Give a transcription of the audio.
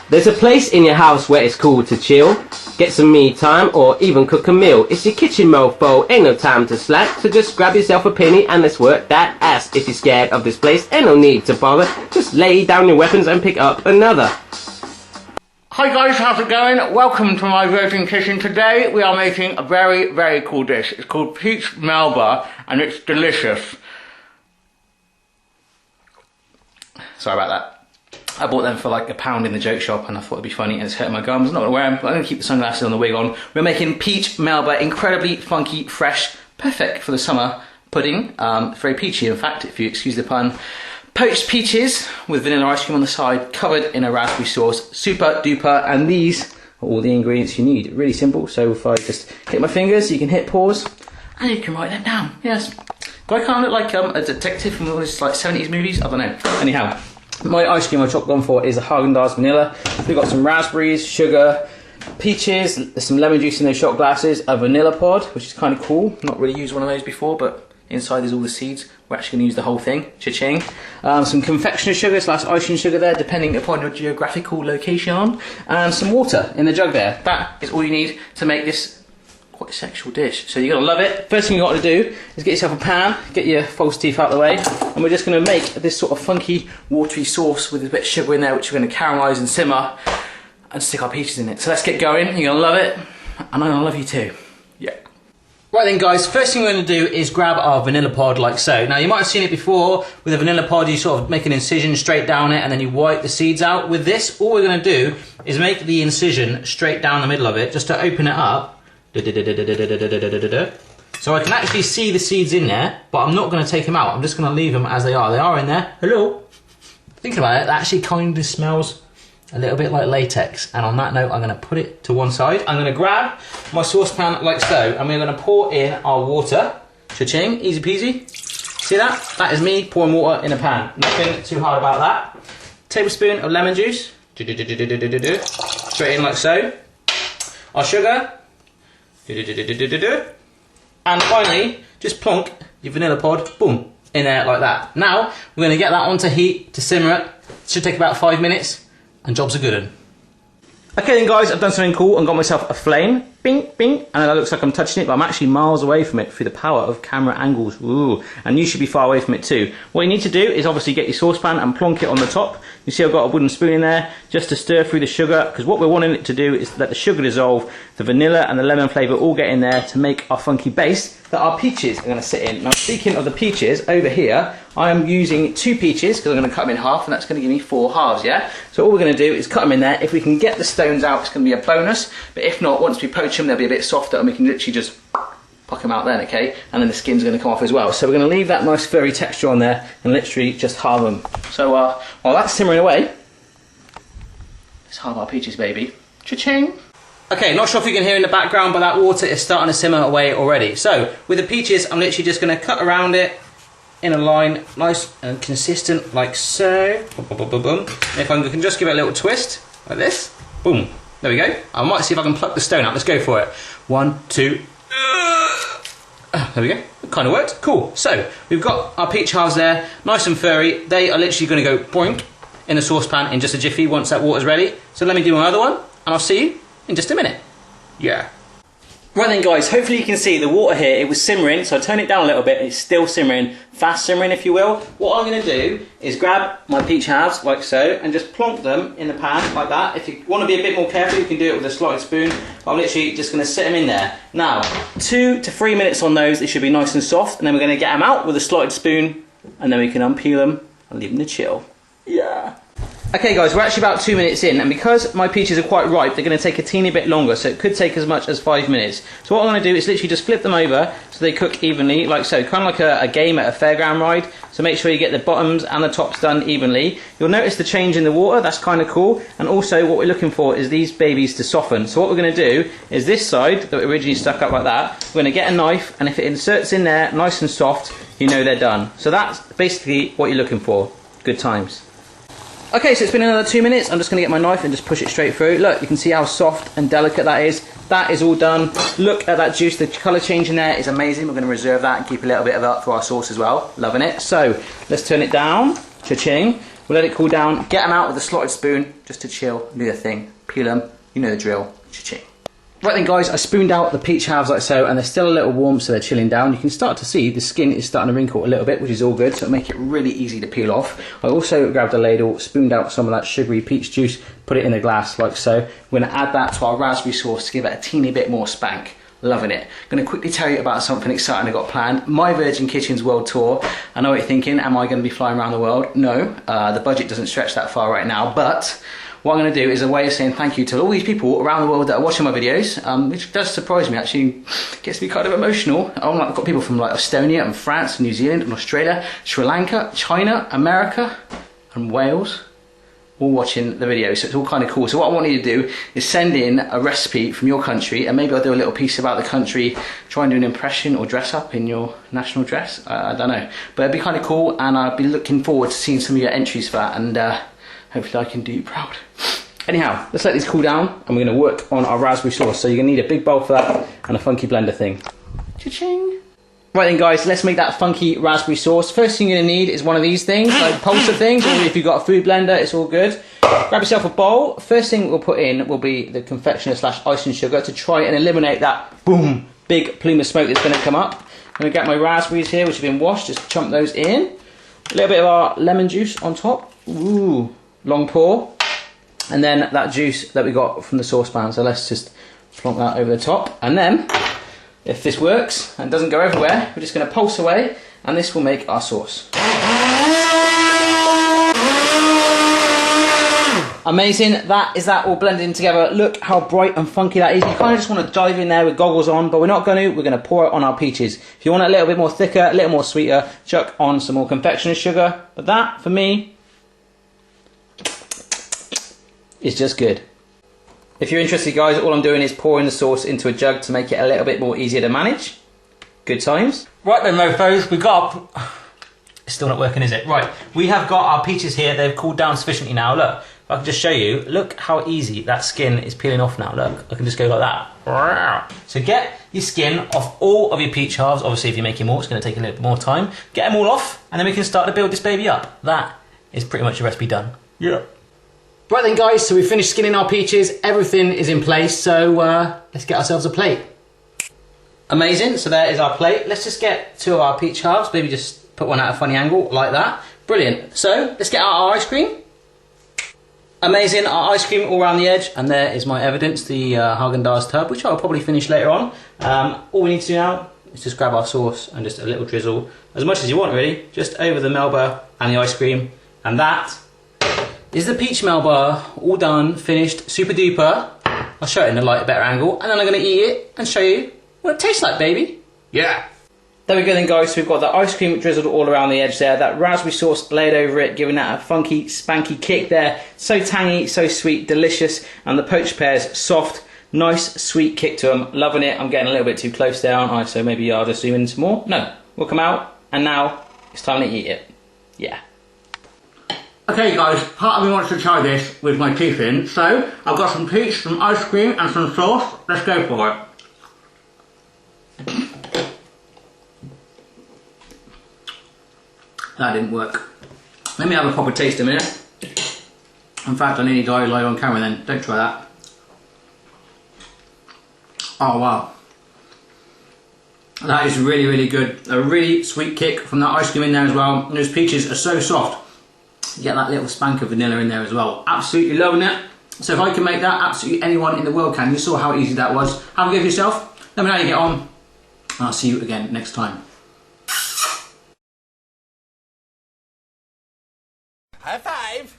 There's a place in your house where it's cool to chill, get some me time or even cook a meal. It's your kitchen mofo, ain't no time to slack, so just grab yourself a penny and let's work that ass. If you're scared of this place, ain't no need to bother, just lay down your weapons and pick up another. Hi guys, how's it going? Welcome to my Virgin Kitchen. Today we are making a very, very cool dish. It's called Peach Melba and it's delicious. Sorry about that. I bought them for like £1 in the joke shop and I thought it'd be funny and it's hurting my gums. I'm not gonna wear them, but I'm gonna keep the sunglasses on, the wig on. We're making Peach Melba, incredibly funky, fresh, perfect for the summer pudding. Very peachy in fact, if you excuse the pun. Poached peaches with vanilla ice cream on the side, covered in a raspberry sauce, super duper, and these are all the ingredients you need. Really simple, so if I just hit my fingers, you can hit pause, and you can write them down, yes. Do I kind of look like a detective from all these like 70s movies? I don't know. Anyhow, my ice cream I've gone for is a Haagen-Dazs vanilla. We've got some raspberries, sugar, peaches, there's some lemon juice in those shot glasses, a vanilla pod, which is kind of cool. Not really used one of those before, but inside there's all the seeds. We're actually going to use the whole thing. Cha-ching. Some confectioner's sugar / icing sugar there, depending upon your geographical location. And some water in the jug there. That is all you need to make this quite a sexual dish. So you're going to love it. First thing you've got to do is get yourself a pan, get your false teeth out of the way, and we're just going to make this sort of funky, watery sauce with a bit of sugar in there, which we're going to caramelise and simmer, and stick our peaches in it. So let's get going. You're going to love it, and I'm going to love you too. Yeah. Right then guys, first thing we're going to do is grab our vanilla pod like so. Now you might have seen it before, with a vanilla pod you sort of make an incision straight down it and then you wipe the seeds out. With this, all we're going to do is make the incision straight down the middle of it, just to open it up. So I can actually see the seeds in there, but I'm not going to take them out, I'm just going to leave them as they are. They are in there. Hello. Thinking about it, that actually kind of smells a little bit like latex, and on that note I'm going to put it to one side. I'm going to grab my saucepan like so, and we're going to pour in our water. Cha-ching, easy peasy. See that? That is me pouring water in a pan. Nothing too hard about that. Tablespoon of lemon juice. Straight in like so. Our sugar. And finally, just plonk your vanilla pod, boom, in there like that. Now, we're going to get that onto heat to simmer it. It should take about 5 minutes. And job's a good one. Okay then guys, I've done something cool and got myself a flame. Bing, bing. And it looks like I'm touching it, but I'm actually miles away from it through the power of camera angles. Ooh. And you should be far away from it too. What you need to do is obviously get your saucepan and plonk it on the top. You see I've got a wooden spoon in there just to stir through the sugar, because what we're wanting it to do is let the sugar dissolve, the vanilla and the lemon flavour all get in there to make our funky base that our peaches are going to sit in. Now speaking of the peaches, over here I am using 2 peaches because I'm going to cut them in half, and that's going to give me 4 halves, yeah? So all we're going to do is cut them in there. If we can get the stones out, it's going to be a bonus, but if not, once we poach them they'll be a bit softer and we can literally just pluck them out then, okay? And then the skin's going to come off as well. So we're going to leave that nice furry texture on there and literally just halve them. So while that's simmering away, let's halve our peaches, baby. Cha-ching! Okay, not sure if you can hear in the background, but that water is starting to simmer away already. So with the peaches, I'm literally just going to cut around it in a line, nice and consistent, like so. Boom, boom, boom, boom, boom. And if I can just give it a little twist, like this, boom. There we go. I might see if I can pluck the stone out. Let's go for it. 1, 2. There we go. It kind of worked. Cool. So we've got our peach halves there, nice and furry. They are literally going to go boink in the saucepan in just a jiffy once that water's ready. So let me do my other one, and I'll see you in just a minute. Yeah. Right then guys, hopefully you can see the water here, it was simmering, so I turn it down a little bit, it's still simmering, fast simmering if you will. What I'm going to do is grab my peach halves, like so, and just plonk them in the pan, like that. If you want to be a bit more careful, you can do it with a slotted spoon, but I'm literally just going to sit them in there. Now, 2 to 3 minutes on those, they should be nice and soft, and then we're going to get them out with a slotted spoon, and then we can unpeel them and leave them to chill. Yeah. Okay guys, we're actually about 2 minutes in, and because my peaches are quite ripe, they're going to take a teeny bit longer, so it could take as much as 5 minutes. So what I'm going to do is literally just flip them over so they cook evenly, like so, kind of like a game at a fairground ride. So make sure you get the bottoms and the tops done evenly. You'll notice the change in the water, that's kind of cool, and also what we're looking for is these babies to soften. So what we're going to do is this side that we originally stuck up like that, we're going to get a knife, and if it inserts in there nice and soft, you know they're done. So that's basically what you're looking for. Good times. Okay, so it's been another 2 minutes. I'm just going to get my knife and just push it straight through. Look, you can see how soft and delicate that is. That is all done. Look at that juice. The colour change in there is amazing. We're going to reserve that and keep a little bit of that for our sauce as well. Loving it. So let's turn it down. Cha-ching. We'll let it cool down, get them out with a slotted spoon just to chill, do their thing, peel them, you know the drill, cha-ching. Right then guys, I spooned out the peach halves like so, and they're still a little warm, so they're chilling down. You can start to see the skin is starting to wrinkle a little bit, which is all good, so it'll make it really easy to peel off. I also grabbed a ladle, spooned out some of that sugary peach juice, put it in a glass like so. We're going to add that to our raspberry sauce to give it a teeny bit more spank. Loving it. I'm going to quickly tell you about something exciting I've got planned. My Virgin Kitchen's world tour. I know what you're thinking, am I going to be flying around the world? No, the budget doesn't stretch that far right now, but what I'm going to do is a way of saying thank you to all these people around the world that are watching my videos, which does surprise me, actually gets me kind of emotional. I've got people from like Estonia and France, and New Zealand and Australia, Sri Lanka, China, America and Wales, all watching the video, so it's all kind of cool. So what I want you to do is send in a recipe from your country, and maybe I'll do a little piece about the country, try and do an impression or dress up in your national dress, I don't know. But it'd be kind of cool, and I'll be looking forward to seeing some of your entries for that, and hopefully I can do you proud. Anyhow, let's let these cool down, and we're going to work on our raspberry sauce. So you're going to need a big bowl for that, and a funky blender thing. Cha-ching! Right then guys, let's make that funky raspberry sauce. First thing you're going to need is one of these things, like pulsar things, or if you've got a food blender, it's all good. Grab yourself a bowl. First thing we'll put in will be the confectioner / icing sugar to try and eliminate that, boom, big plume of smoke that's going to come up. I'm going to get my raspberries here, which have been washed, just chomp those in. A little bit of our lemon juice on top. Ooh, long pour. And then that juice that we got from the saucepan, so let's just plonk that over the top. And then, if this works and doesn't go everywhere, we're just going to pulse away, and this will make our sauce. Amazing, that is that all blended in together. Look how bright and funky that is. You kind of just want to dive in there with goggles on, but we're not going to. We're going to pour it on our peaches. If you want it a little bit more thicker, a little more sweeter, chuck on some more confectioner's sugar. But that, for me, is just good. If you're interested guys, all I'm doing is pouring the sauce into a jug to make it a little bit more easier to manage. Good times. Right then mofos, we've got... It's still not working, is it? Right, we have got our peaches here. They've cooled down sufficiently now. Look, if I can just show you, look how easy that skin is peeling off now. Look, I can just go like that. So get your skin off all of your peach halves. Obviously, if you're making more, it's going to take a little bit more time. Get them all off, and then we can start to build this baby up. That is pretty much the recipe done. Yeah. Right then guys, so we finished skinning our peaches, everything is in place, so let's get ourselves a plate. Amazing, so there is our plate. Let's just get 2 of our peach halves, maybe just put one at a funny angle, like that. Brilliant, so let's get out our ice cream. Amazing, our ice cream all around the edge, and there is my evidence, the Haagen-Dazs tub, which I'll probably finish later on. All we need to do now is just grab our sauce and just a little drizzle, as much as you want really, just over the Melba and the ice cream, and that is the peach Melba, all done, finished, super duper. I'll show it in a light, better angle, and then I'm going to eat it and show you what it tastes like, baby. Yeah. There we go then guys, so we've got the ice cream drizzled all around the edge there, that raspberry sauce laid over it, giving that a funky, spanky kick there. So tangy, so sweet, delicious, and the poached pears, soft, nice, sweet kick to them. Loving it. I'm getting a little bit too close there, aren't I? So maybe I'll just zoom in some more. No, we'll come out, and now it's time to eat it. Yeah. Okay guys, part of me wants to try this with my teeth in, so I've got some peach, some ice cream and some sauce. Let's go for it. That didn't work. Let me have a proper taste a minute. In fact, I nearly died live on camera then, don't try that. Oh wow. That is really, really good. A really sweet kick from that ice cream in there as well. And those peaches are so soft. You get that little spank of vanilla in there as well. Absolutely loving it. So if I can make that, absolutely anyone in the world can. You saw how easy that was. Have a go for yourself. Let me know how you get on. And I'll see you again next time. High five!